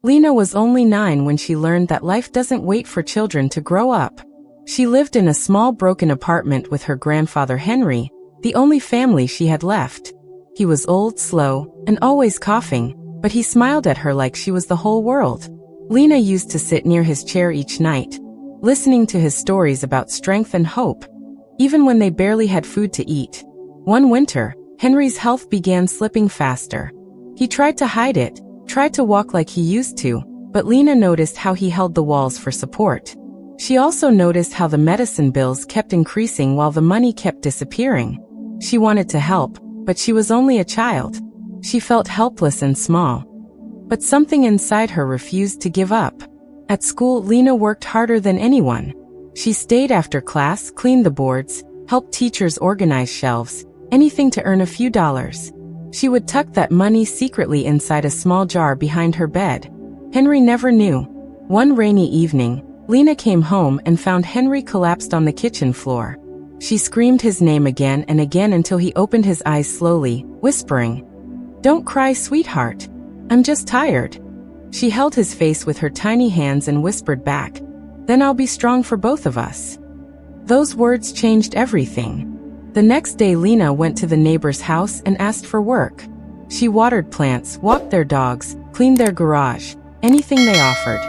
Lena was only 9 when she learned that life doesn't wait for children to grow up. She lived in a small broken apartment with her grandfather Henry, the only family she had left. He was old, slow, and always coughing, but he smiled at her like she was the whole world. Lena used to sit near his chair each night, listening to his stories about strength and hope, even when they barely had food to eat. One winter, Henry's health began slipping faster. He tried to hide it, tried to walk like he used to, but Lena noticed how he held the walls for support. She also noticed how the medicine bills kept increasing while the money kept disappearing. She wanted to help, but she was only a child. She felt helpless and small. But something inside her refused to give up. At school, Lena worked harder than anyone. She stayed after class, cleaned the boards, helped teachers organize shelves, anything to earn a few dollars. She would tuck that money secretly inside a small jar behind her bed. Henry never knew. One rainy evening, Lena came home and found Henry collapsed on the kitchen floor. She screamed his name again and again until he opened his eyes slowly, whispering, "Don't cry, sweetheart. I'm just tired." She held his face with her tiny hands and whispered back, "Then I'll be strong for both of us." Those words changed everything. The next day, Lena went to the neighbor's house and asked for work. She watered plants, walked their dogs, cleaned their garage, anything they offered.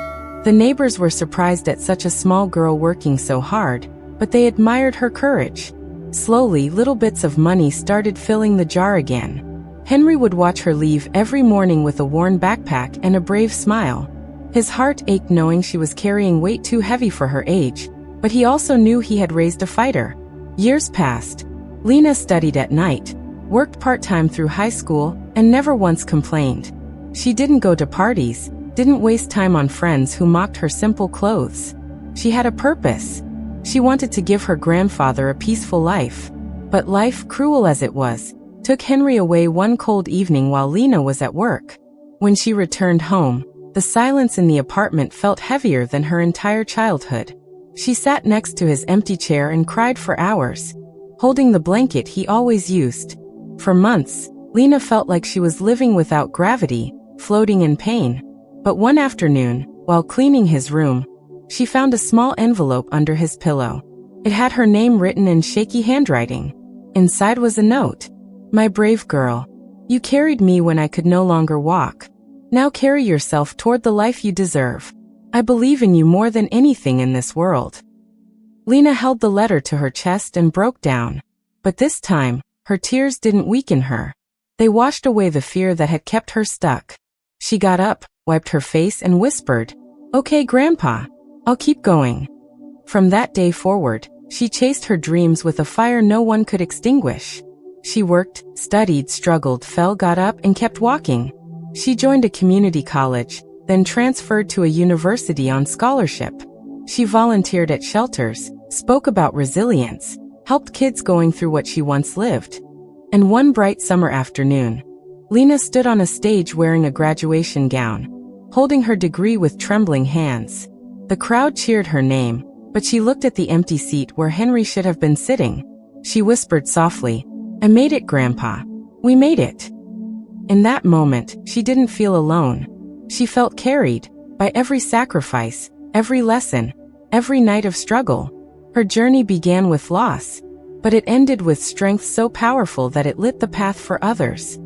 The neighbors were surprised at such a small girl working so hard, but they admired her courage. Slowly, little bits of money started filling the jar again. Henry would watch her leave every morning with a worn backpack and a brave smile. His heart ached knowing she was carrying weight too heavy for her age, but he also knew he had raised a fighter. Years passed. Lena studied at night, worked part-time through high school, and never once complained. She didn't go to parties, didn't waste time on friends who mocked her simple clothes. She had a purpose. She wanted to give her grandfather a peaceful life. But life, cruel as it was, took Henry away one cold evening while Lena was at work. When she returned home, the silence in the apartment felt heavier than her entire childhood. She sat next to his empty chair and cried for hours, holding the blanket he always used. For months, Lena felt like she was living without gravity, floating in pain. But one afternoon, while cleaning his room, she found a small envelope under his pillow. It had her name written in shaky handwriting. Inside was a note. "My brave girl, you carried me when I could no longer walk. Now carry yourself toward the life you deserve. I believe in you more than anything in this world." Lena held the letter to her chest and broke down. But this time, her tears didn't weaken her. They washed away the fear that had kept her stuck. She got up, wiped her face, and whispered, "Okay, Grandpa, I'll keep going." From that day forward, she chased her dreams with a fire no one could extinguish. She worked, studied, struggled, fell, got up, and kept walking. She joined a community college, then transferred to a university on scholarship. She volunteered at shelters, spoke about resilience, helped kids going through what she once lived. And one bright summer afternoon, Lena stood on a stage wearing a graduation gown, holding her degree with trembling hands. The crowd cheered her name, but she looked at the empty seat where Henry should have been sitting. She whispered softly, "I made it, Grandpa. We made it." In that moment, she didn't feel alone. She felt carried by every sacrifice, every lesson, every night of struggle. Her journey began with loss, but it ended with strength so powerful that it lit the path for others.